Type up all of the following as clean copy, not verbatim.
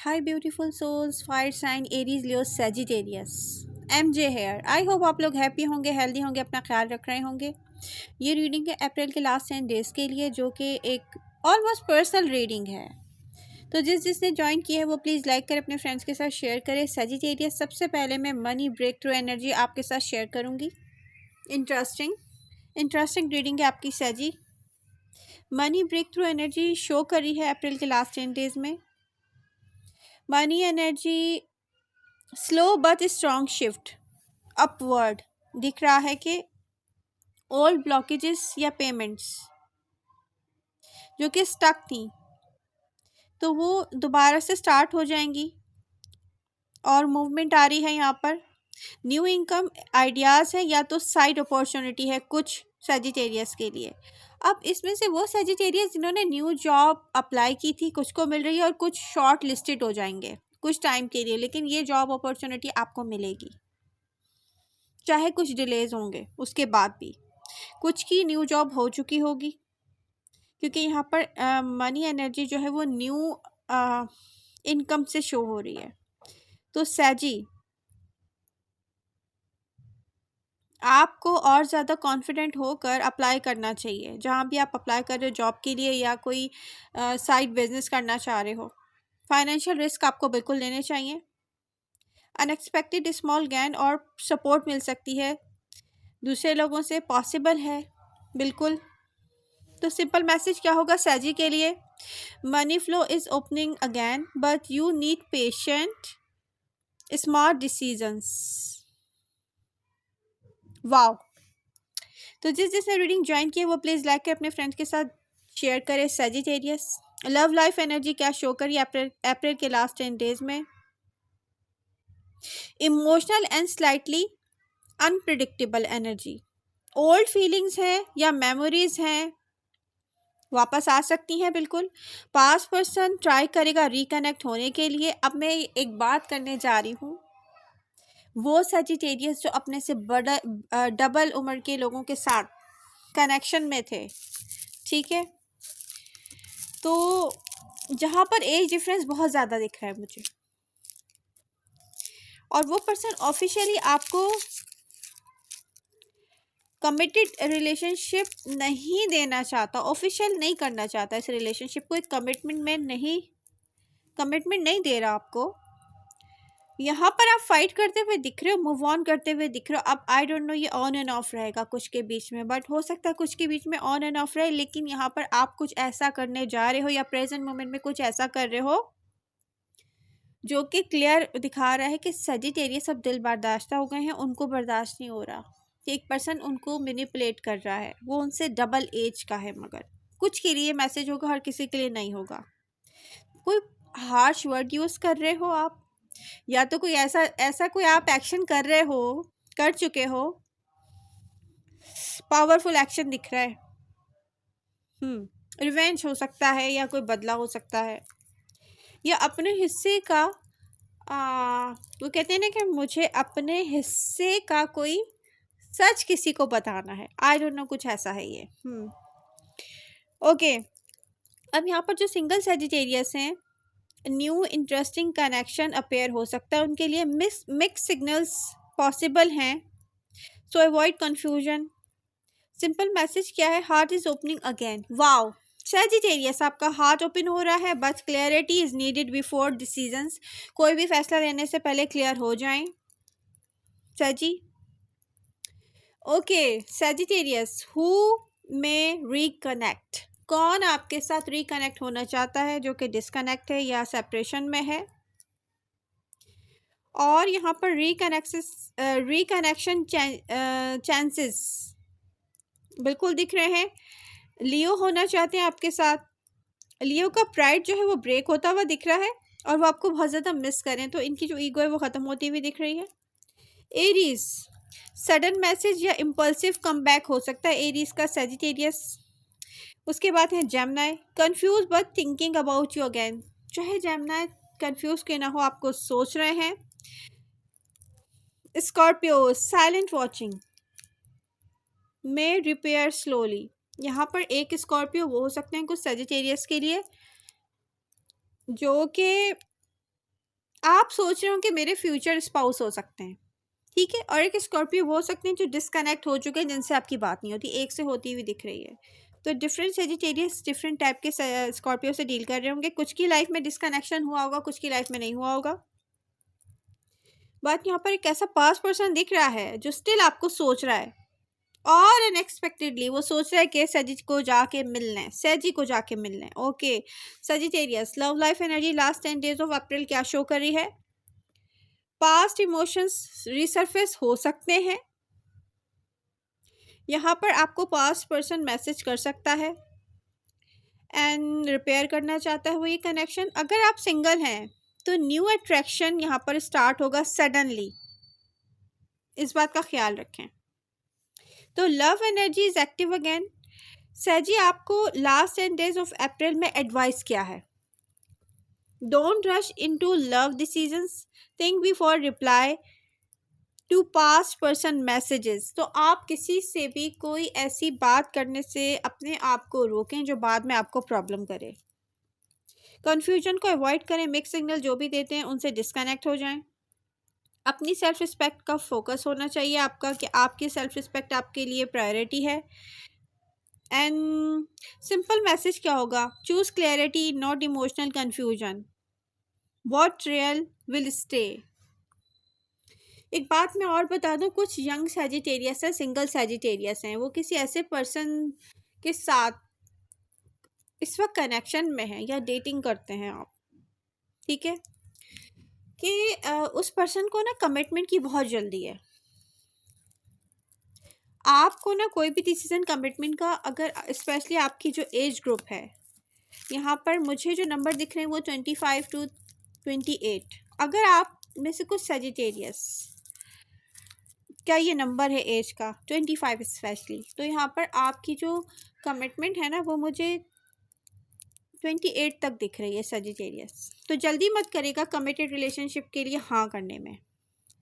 Hi beautiful souls, fire sign Aries Leo Sagittarius. MJ here. I hope आप लोग happy होंगे, healthy होंगे, अपना ख्याल रख रहे होंगे। ये रीडिंग है अप्रैल के लास्ट 10 डेज के लिए, जो कि एक ऑलमोस्ट पर्सनल रीडिंग है। तो जिसने ज्वाइन किया है वो प्लीज़ लाइक करें, अपने फ्रेंड्स के साथ शेयर करें। सेजिटेरियस, सबसे पहले मैं मनी ब्रेक थ्रू एनर्जी आपके साथ शेयर करूँगी। इंटरेस्टिंग इंटरेस्टिंग रीडिंग है आपकी सेजी। Money break through energy show करी है अप्रैल के लास्ट 10 डेज में। Money energy slow but strong shift upward दिख रहा है कि ओल्ड ब्लॉकेजेस या पेमेंट्स जो कि स्टक थी तो वो दोबारा से स्टार्ट हो जाएंगी और मूवमेंट आ रही है। यहाँ पर न्यू इनकम आइडियाज़ है या तो साइड अपॉर्चुनिटी है कुछ सेजिटेरियस के लिए। अब इसमें से वो सेजिटेरियस जिन्होंने न्यू जॉब अप्लाई की थी, कुछ को मिल रही है और कुछ शॉर्ट लिस्टेड हो जाएंगे कुछ टाइम के लिए, लेकिन ये जॉब अपॉर्चुनिटी आपको मिलेगी, चाहे कुछ डिलेज होंगे उसके बाद भी। कुछ की न्यू जॉब हो चुकी होगी क्योंकि यहाँ पर मनी एनर्जी जो है वो न्यू इनकम से शो हो रही है। तो सैजी, आपको और ज़्यादा कॉन्फिडेंट होकर अप्लाई करना चाहिए जहाँ भी आप अप्लाई कर रहे हो जॉब के लिए या कोई साइड बिजनेस करना चाह रहे हो। फाइनेंशियल रिस्क आपको बिल्कुल लेने चाहिए। अनएक्सपेक्टेड स्मॉल गेन और सपोर्ट मिल सकती है दूसरे लोगों से, पॉसिबल है बिल्कुल। तो सिंपल मैसेज क्या होगा सैजी के लिए? Money flow is opening again but you need patient smart decisions. Wow. तो जिसने रीडिंग ज्वाइन किया वो प्लीज़ लाइक कर अपने फ्रेंड्स के साथ शेयर करें। सेजिटेरियस, लव लाइफ एनर्जी क्या शो करी अप्रैल के लास्ट 10 डेज में? Emotional and slightly unpredictable energy. Old feelings हैं या मेमोरीज हैं वापस आ सकती हैं बिल्कुल। पास्ट पर्सन ट्राई करेगा रिकनेक्ट होने के लिए। अब मैं एक बात करने जा रही हूँ, वो सेजिटेरियस जो अपने से बड़ा डबल उम्र के लोगों के साथ कनेक्शन में थे, ठीक है, तो जहाँ पर एज डिफरेंस बहुत ज़्यादा दिख रहा है मुझे, और वो पर्सन ऑफिशियली आपको कमिटेड रिलेशनशिप नहीं देना चाहता, ऑफिशियल नहीं करना चाहता इस रिलेशनशिप को, एक कमिटमेंट नहीं दे रहा आपको। यहाँ पर आप फाइट करते हुए दिख रहे हो, मूव ऑन करते हुए दिख रहे हो। अब आई डोंट नो ये ऑन एंड ऑफ रहेगा कुछ के बीच में, बट हो सकता है कुछ के बीच में ऑन एंड ऑफ रहे, लेकिन यहाँ पर आप कुछ ऐसा करने जा रहे हो या प्रेजेंट मोमेंट में कुछ ऐसा कर रहे हो जो कि क्लियर दिखा रहा है कि सेजिटेरियस अब दिल बर्दाश्त हो गए हैं, उनको बर्दाश्त नहीं हो रहा कि एक पर्सन उनको मैनिपुलेट कर रहा है, वो उनसे डबल एज का है। मगर कुछ के लिए मैसेज होगा, हर किसी के लिए नहीं होगा। कोई हार्श वर्ड यूज़ कर रहे हो आप, या तो कोई ऐसा ऐसा कोई आप एक्शन कर रहे हो, कर चुके हो, पावरफुल एक्शन दिख रहा है। रिवेंज हो सकता है या कोई बदला हो सकता है, या अपने हिस्से का वो कहते हैं ना कि मुझे अपने हिस्से का कोई सच किसी को बताना है। आई डोंट नो, कुछ ऐसा है ये। ओके। अब यहाँ पर जो सिंगल सेजिटेरियस हैं, न्यू इंटरेस्टिंग कनेक्शन अपेयर हो सकता है उनके लिए, मिक्स सिग्नल्स पॉसिबल हैं, सो अवॉइड कंफ्यूजन। सिंपल मैसेज क्या है? Heart is opening again. Wow Sagittarius, आपका हार्ट ओपन हो रहा है, but clarity is needed before decisions. कोई भी फैसला लेने से पहले क्लियर हो जाएं सजी। ओके सेजिटेरियस, हु में रिकनेक्ट, कौन आपके साथ रिकनेक्ट होना चाहता है जो कि डिस्कनेक्ट है या सेपरेशन में है? और यहाँ पर रिकनेक्शन चांसेस बिल्कुल दिख रहे हैं। लियो होना चाहते हैं आपके साथ, लियो का प्राइड जो है वो ब्रेक होता हुआ दिख रहा है और वो आपको बहुत ज़्यादा मिस करें, तो इनकी जो ईगो है वो ख़त्म होती हुई दिख रही है। एरीज, सडन मैसेज या इम्पल्सिव कमबैक हो सकता है एरीज का सेजिटेरियस। उसके बाद है Gemini, confuse but thinking about you again. चाहे जेमिनी कंफ्यूज क्यों ना हो, आपको सोच रहे हैं। स्कॉर्पियो, साइलेंट वॉचिंग में रिपेयर स्लोली। यहाँ पर एक स्कॉर्पियो वो हो सकते हैं कुछ सेजिटेरियस के लिए जो कि आप सोच रहे हो कि मेरे फ्यूचर स्पाउस हो सकते हैं, ठीक है, और एक स्कॉर्पियो वो हो सकते हैं जो डिस्कनेक्ट हो चुके हैं, जिनसे आपकी बात नहीं होती, एक से होती हुई दिख रही है। तो डिफरेंट सेजिटेरियस डिफरेंट टाइप के स्कॉर्पियो से डील कर रहे होंगे। कुछ की लाइफ में डिस्कनेक्शन हुआ होगा, कुछ की लाइफ में नहीं हुआ होगा। बट यहाँ पर एक ऐसा पास पर्सन दिख रहा है जो स्टिल आपको सोच रहा है, और अनएक्सपेक्टेडली वो सोच रहा है कि सजी को जाके मिलना है, सजी को जाके मिलना है। Okay Sagittarius, love life energy last 10 days of April क्या शो कर रही है? पास्ट इमोशंस रिसर्फेस हो सकते हैं। यहाँ पर आपको पास्ट पर्सन मैसेज कर सकता है एंड रिपेयर करना चाहता है वो ये कनेक्शन। अगर आप सिंगल हैं तो न्यू अट्रैक्शन यहाँ पर स्टार्ट होगा सडनली, इस बात का ख्याल रखें। तो love energy is active again. सजी आपको लास्ट 10 डेज ऑफ अप्रैल में एडवाइस किया है, don't rush into love decisions, think before reply to past person messages. तो आप किसी से भी कोई ऐसी बात करने से अपने आप को रोकें जो बाद में आपको प्रॉब्लम करे। कन्फ्यूजन को अवॉइड करें, मिक्स सिग्नल जो भी देते हैं उनसे डिस्कनेक्ट हो जाएं। अपनी सेल्फ रिस्पेक्ट का फोकस होना चाहिए आपका, कि आपकी सेल्फ रिस्पेक्ट आपके लिए प्रायोरिटी है। एंड सिंपल मैसेज क्या होगा? Choose clarity not emotional confusion, what real will stay. एक बात मैं और बता दूं, कुछ यंग सैजिटेरियस है, सिंगल सैजिटेरियस हैं, वो किसी ऐसे पर्सन के साथ इस वक्त कनेक्शन में है या डेटिंग करते हैं आप, ठीक है, कि उस पर्सन को ना कमिटमेंट की बहुत जल्दी है। आपको ना कोई भी डिसीजन कमिटमेंट का, अगर स्पेशली आपकी जो एज ग्रुप है, यहाँ पर मुझे जो नंबर दिख रहे हैं वो 25 to 28, अगर आप में से कुछ सैजिटेरियस क्या ये नंबर है एज का 25 स्पेशली, तो यहाँ पर आपकी जो कमिटमेंट है ना वो मुझे 28 तक दिख रही है सजिटेरियस। तो जल्दी मत करेगा कमिटेड रिलेशनशिप के लिए हाँ करने में,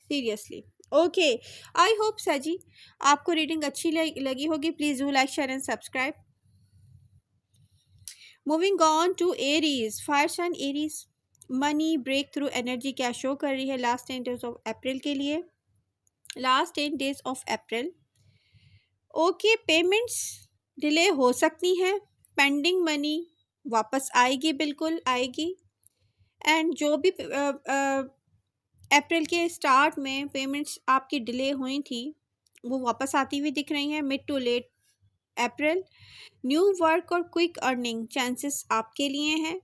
सीरियसली। ओके, आई होप सजी आपको रीडिंग अच्छी लगी होगी। Please do like share and subscribe. Moving on to Aries, fire sign Aries, money break through energy क्या शो कर रही है लास्ट 10 डेज ऑफ अप्रैल के लिए? Last 10 days of April, okay, payments delay हो सकती हैं, पेंडिंग मनी वापस आएगी, बिल्कुल आएगी। एंड जो भी अप्रैल के स्टार्ट में पेमेंट्स आपकी डिले हुई थी वो वापस आती हुई दिख रही हैं mid to late April. New work और क्विक अर्निंग चांसेस आपके लिए हैं।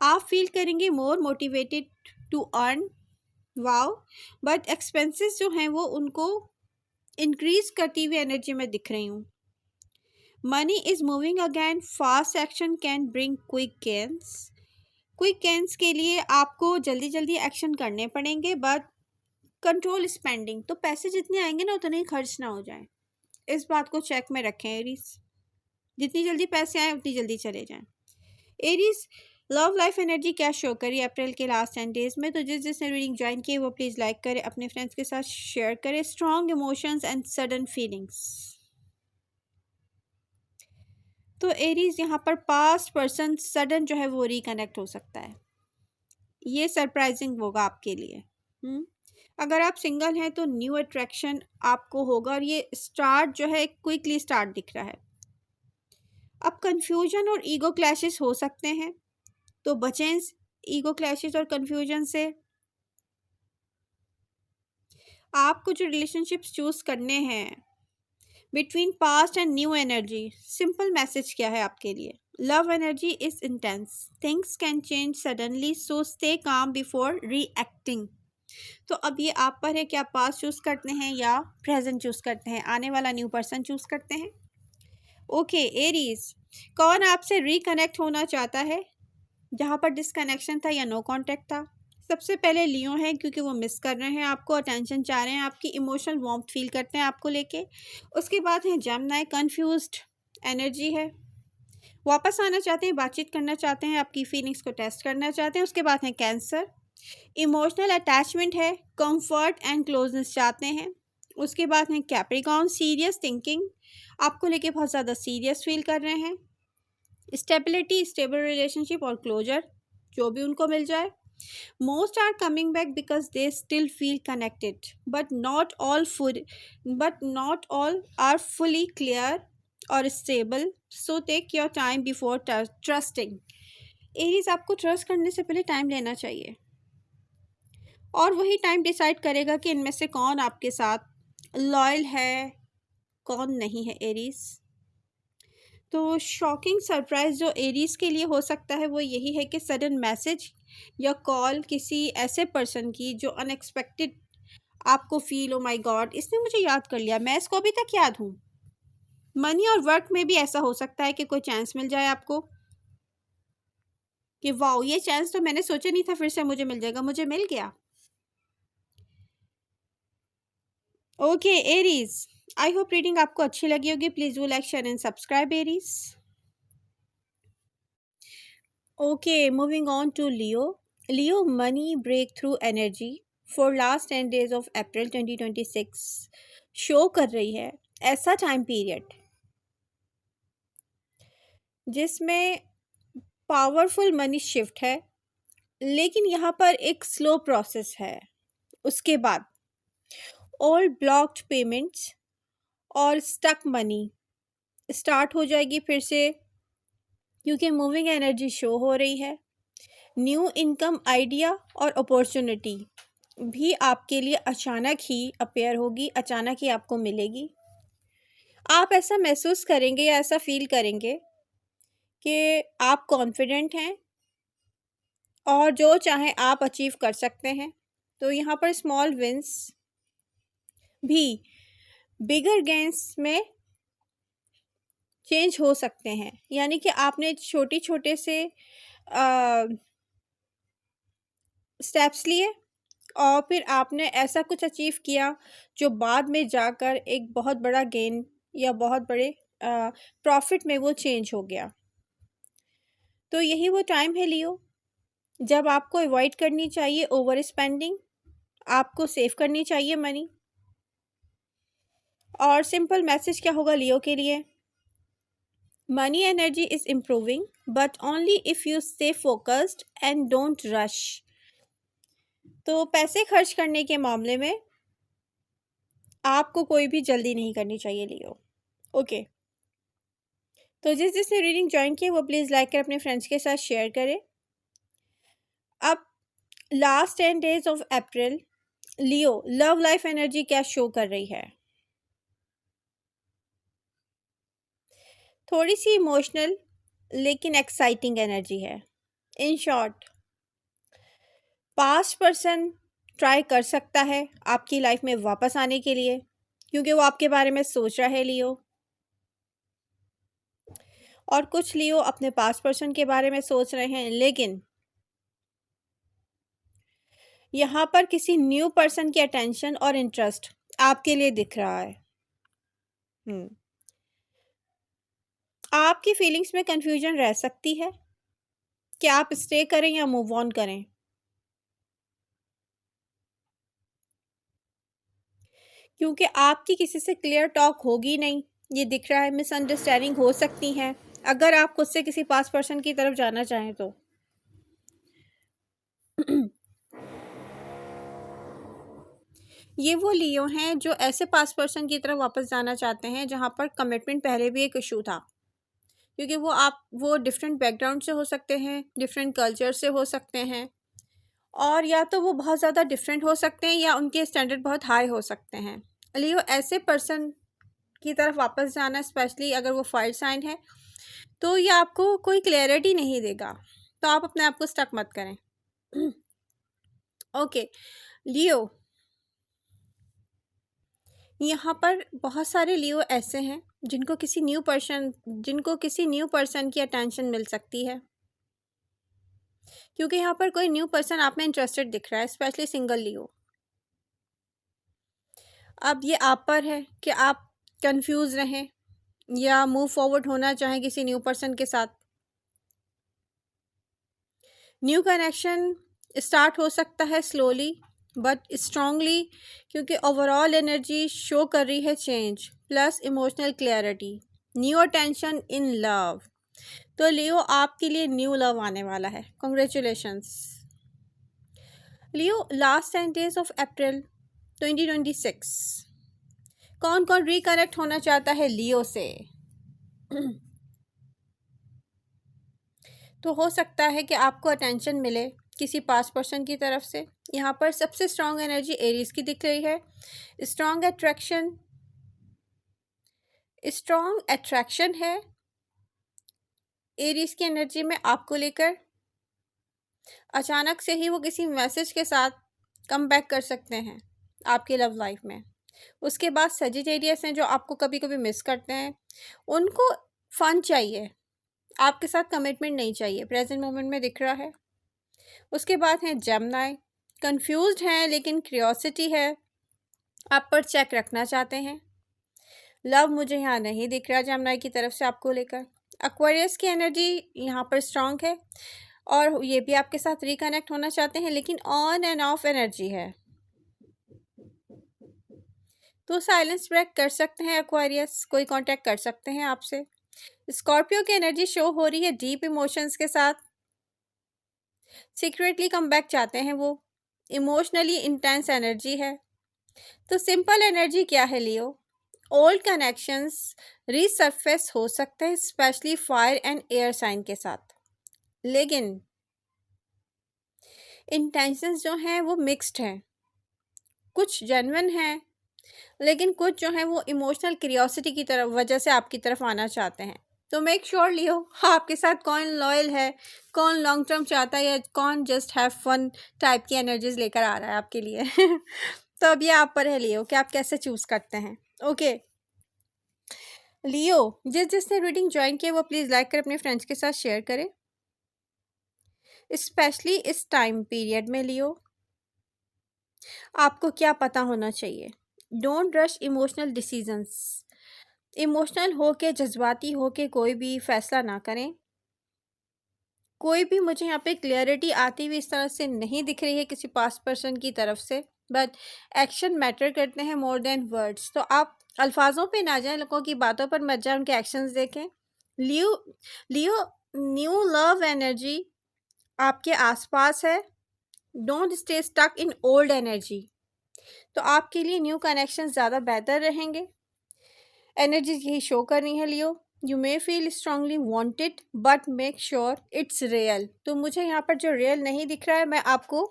आप फील करेंगे more motivated to earn, wow, but expenses जो हैं वो उनको इंक्रीज करती हुई एनर्जी में दिख रही हूँ। Money is moving again, fast action can bring quick gains. Quick gains के लिए आपको जल्दी जल्दी एक्शन करने पड़ेंगे, बट कंट्रोल स्पेंडिंग, तो पैसे जितने आएंगे ना उतने ही खर्च ना हो जाए, इस बात को चेक में रखें एरीज। जितनी जल्दी पैसे आए उतनी जल्दी चले जाएं। एरीज, लव लाइफ एनर्जी क्या शो करी अप्रैल के लास्ट 10 डेज में? तो जिसने रीडिंग ज्वाइन की वो प्लीज़ लाइक करें, अपने फ्रेंड्स के साथ शेयर करें। Strong emotions and sudden feelings, तो एरीज यहाँ पर पास्ट पर्सन सडन जो है वो रिकनेक्ट हो सकता है, ये सरप्राइजिंग होगा आपके लिए। अगर आप सिंगल हैं तो न्यू अट्रैक्शन आपको होगा, और ये स्टार्ट जो है क्विकली स्टार्ट दिख रहा है। अब कंफ्यूजन और ईगो क्लैशेस हो सकते हैं, तो बचें ईगो क्लैशेस और कंफ्यूजन से। आपको जो रिलेशनशिप्स चूज करने हैं between past and new energy, simple message क्या है आपके लिए? Love energy is intense, things can change suddenly, so stay calm before reacting. तो अब ये आप पर है कि आप पास्ट चूज करते हैं या प्रेजेंट चूज करते हैं, आने वाला न्यू पर्सन चूज करते हैं। ओके एरीज, कौन आपसे रिकनेक्ट होना चाहता है जहाँ पर डिसकनेक्शन था या नो कांटेक्ट था? सबसे पहले लियो है, क्योंकि वो मिस कर रहे हैं आपको, अटेंशन चाह रहे हैं आपकी, इमोशनल वार्मथ फील करते हैं आपको लेके। उसके बाद है जेमिनी, कंफ्यूज्ड एनर्जी है, वापस आना चाहते हैं, बातचीत करना चाहते हैं, आपकी फीलिंग्स को टेस्ट करना चाहते हैं। उसके बाद है कैंसर, इमोशनल अटैचमेंट है, कंफर्ट एंड क्लोजनेस चाहते हैं। उसके बाद है कैप्रिकॉर्न, सीरियस थिंकिंग, आपको लेके बहुत ज़्यादा सीरियस फील कर रहे हैं। स्टेबिलिटी, स्टेबल रिलेशनशिप और क्लोजर जो भी उनको मिल जाए। Most are coming back because they still feel connected, but not all are fully clear or stable. So take your time before trusting. Aries, आपको ट्रस्ट करने से पहले टाइम लेना चाहिए, और वही टाइम डिसाइड करेगा कि इनमें से कौन आपके साथ लॉयल है, कौन नहीं है एरीज। तो शॉकिंग सरप्राइज जो एरीज के लिए हो सकता है वो यही है कि सडन मैसेज या कॉल किसी ऐसे पर्सन की जो अनएक्सपेक्टेड आपको फील, ओ माय गॉड इसने मुझे याद कर लिया, मैं इसको अभी तक याद हूँ। मनी और वर्क में भी ऐसा हो सकता है कि कोई चांस मिल जाए आपको कि वाओ ये चांस तो मैंने सोचा नहीं था फिर से मुझे मिल जाएगा, मुझे मिल गया। Okay Aries, I hope reading आपको अच्छी लगी होगी। Please do like share and subscribe Aries. Okay, moving on to Leo. Leo money break through energy for last 10 days of April 2026 show कर रही है ऐसा टाइम पीरियड जिसमें पावरफुल मनी शिफ्ट है, लेकिन यहाँ पर एक स्लो प्रोसेस है। उसके बाद ऑल ब्लॉक्ड पेमेंट्स और स्टक मनी स्टार्ट हो जाएगी फिर से, क्योंकि मूविंग एनर्जी शो हो रही है। न्यू इनकम आइडिया और अपॉर्चुनिटी भी आपके लिए अचानक ही अपेयर होगी, अचानक ही आपको मिलेगी। आप ऐसा महसूस करेंगे या ऐसा फील करेंगे कि आप कॉन्फिडेंट हैं और जो चाहें आप अचीव कर सकते हैं। तो यहाँ पर स्मॉल विंस भी बिगर गेन्स में चेंज हो सकते हैं, यानी कि आपने छोटे छोटे से स्टेप्स लिए और फिर आपने ऐसा कुछ अचीव किया जो बाद में जाकर एक बहुत बड़ा गेन या बहुत बड़े प्रॉफिट में वो चेंज हो गया। तो यही वो टाइम है लियो जब आपको अवॉइड करनी चाहिए ओवर स्पेंडिंग, आपको सेव करनी चाहिए मनी। और सिंपल मैसेज क्या होगा लियो के लिए? Money energy is improving but only if you stay focused and don't rush. तो पैसे खर्च करने के मामले में आपको कोई भी जल्दी नहीं करनी चाहिए लियो। ओके, तो जिसने रीडिंग ज्वाइन की वो प्लीज़ लाइक कर अपने फ्रेंड्स के साथ शेयर करें। अब last 10 days of April Leo love life energy क्या शो कर रही है? थोड़ी सी इमोशनल लेकिन एक्साइटिंग एनर्जी है। In short, past person try कर सकता है आपकी लाइफ में वापस आने के लिए, क्योंकि वो आपके बारे में सोच रहा है लियो। और कुछ लियो अपने पास्ट पर्सन के बारे में सोच रहे हैं, लेकिन यहाँ पर किसी न्यू पर्सन की अटेंशन और इंटरेस्ट आपके लिए दिख रहा है। आपकी फीलिंग्स में कंफ्यूजन रह सकती है कि आप स्टे करें या मूव ऑन करें, क्योंकि आपकी किसी से क्लियर टॉक होगी नहीं, ये दिख रहा है। मिसअंडरस्टैंडिंग हो सकती हैं अगर आप खुद से किसी पास पर्सन की तरफ जाना चाहें तो। ये वो लियो हैं जो ऐसे पास पर्सन की तरफ वापस जाना चाहते हैं जहाँ पर कमिटमेंट पहले भी एक इशू था, क्योंकि वो डिफरेंट बैकग्राउंड से हो सकते हैं, डिफरेंट कल्चर से हो सकते हैं, और या तो वो बहुत ज़्यादा डिफरेंट हो सकते हैं या उनके स्टैंडर्ड बहुत हाई हो सकते हैं। लियो ऐसे पर्सन की तरफ वापस जाना, स्पेशली अगर वो फायर साइन है, तो ये आपको कोई क्लैरिटी नहीं देगा, तो आप अपने आप को स्टक मत करें। ओके लियो, यहाँ पर बहुत सारे लियो ऐसे हैं जिनको किसी न्यू पर्सन की अटेंशन मिल सकती है, क्योंकि यहाँ पर कोई न्यू पर्सन आप में इंटरेस्टेड दिख रहा है, स्पेशली सिंगल लियो। अब ये आप पर है कि आप कंफ्यूज रहें या मूव फॉरवर्ड होना चाहें किसी न्यू पर्सन के साथ। न्यू कनेक्शन स्टार्ट हो सकता है स्लोली बट स्ट्रांगली, क्योंकि ओवरऑल एनर्जी शो कर रही है change plus emotional clarity, new attention in love. तो लियो आपके लिए न्यू लव आने वाला है, congratulations. Leo, last 10 days of April 2026 कौन कौन रिकनेक्ट होना चाहता है लियो से? तो हो सकता है कि आपको अटेंशन मिले किसी पास पर्सन की तरफ से। यहाँ पर सबसे स्ट्रॉन्ग एनर्जी एरीज की दिख रही है। स्ट्रॉन्ग अट्रैक्शन है एरीज की एनर्जी में आपको लेकर। अचानक से ही वो किसी मैसेज के साथ कम बैक कर सकते हैं आपकी लव लाइफ में। उसके बाद सजिटेरियस हैं जो आपको कभी कभी मिस करते हैं, उनको फन चाहिए, आपके साथ कमिटमेंट नहीं चाहिए, प्रेजेंट मोमेंट में दिख रहा है। उसके बाद हैं जेमिनी, कंफ्यूज्ड हैं लेकिन क्यूरियोसिटी है, आप पर चेक रखना चाहते हैं। लव मुझे यहाँ नहीं दिख रहा जेमिनी की तरफ से आपको लेकर। एक्वेरियस की एनर्जी यहाँ पर स्ट्रॉन्ग है और ये भी आपके साथ रिकनेक्ट होना चाहते हैं, लेकिन ऑन एंड ऑफ एनर्जी है, तो साइलेंस ब्रेक कर सकते हैं एक्वेरियस, कोई कांटेक्ट कर सकते हैं आपसे। स्कॉर्पियो की एनर्जी शो हो रही है डीप इमोशंस के साथ, सीक्रेटली कम बैक चाहते हैं वो, इमोशनली इंटेंस एनर्जी है। तो सिंपल एनर्जी क्या है लियो? ओल्ड कनेक्शंस रीसरफेस हो सकते हैं, specially fire and air sign के साथ, लेकिन इंटेंशंस जो हैं वो मिक्स्ड हैं, कुछ जेन्युइन हैं लेकिन कुछ जो है वो इमोशनल क्यूरियोसिटी की तरफ वजह से आपकी तरफ आना चाहते हैं। तो मेक श्योर लियो आपके साथ कौन लॉयल है, कौन लॉन्ग टर्म चाहता है, या कौन जस्ट हैव फन टाइप की एनर्जीज लेकर आ रहा है आपके लिए। तो अब ये आप पर है लियो कि आप कैसे चूज करते हैं। ओके लियो, जिसने रीडिंग ज्वाइन किया वो प्लीज़ लाइक कर अपने फ्रेंड्स के साथ शेयर करें, स्पेशली इस टाइम पीरियड में। लियो, आपको क्या पता होना चाहिए? Don't rush emotional decisions, emotional हो के, जज्बाती हो के कोई भी फैसला ना करें। कोई भी मुझे यहाँ पे क्लियरिटी आती हुई इस तरह से नहीं दिख रही है किसी पास्ट पर्सन की तरफ से, बट एक्शन मैटर करते हैं मोर देन वर्ड्स। तो आप अल्फाजों पे ना जाएं, लोगों की बातों पर मत जाएं, उनके एक्शंस देखें। Leo Leo new love energy आपके आसपास है, don't stay stuck in old energy. तो आपके लिए न्यू कनेक्शन ज़्यादा बेहतर रहेंगे। एनर्जी यही शो कर रही है Leo. You may feel strongly wanted but make sure it's real. तो मुझे यहाँ पर जो रियल नहीं दिख रहा है मैं आपको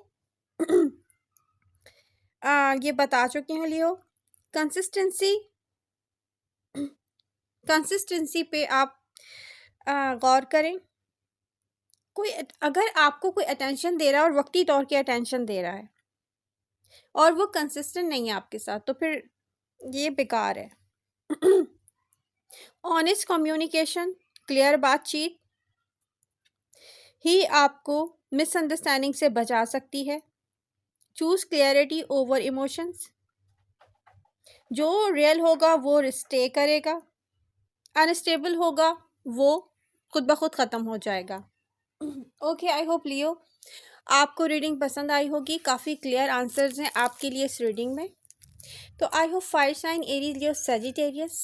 ये बता चुकी हूँ लियो। कंसिस्टेंसी पे आप गौर करें। कोई अगर आपको कोई अटेंशन दे रहा है और वक्ती तौर की अटेंशन दे रहा है और वो कंसिस्टेंट नहीं है आपके साथ, तो फिर ये बेकार है। ऑनेस्ट कम्युनिकेशन, क्लियर बातचीत ही आपको मिसअंडरस्टैंडिंग से बचा सकती है। चूज क्लियरिटी ओवर इमोशंस, जो रियल होगा वो स्टे करेगा, अनस्टेबल होगा वो खुद ब खुद ख़त्म हो जाएगा। ओके, आई होप लियो आपको रीडिंग पसंद आई होगी। काफ़ी क्लियर आंसर्स हैं आपके लिए इस रीडिंग में। तो I hope fire sign Aries Leo Sagittarius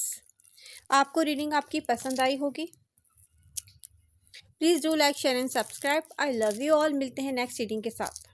आपको रीडिंग आपकी पसंद आई होगी। Please do like share and subscribe. I love you all. मिलते हैं नेक्स्ट रीडिंग के साथ।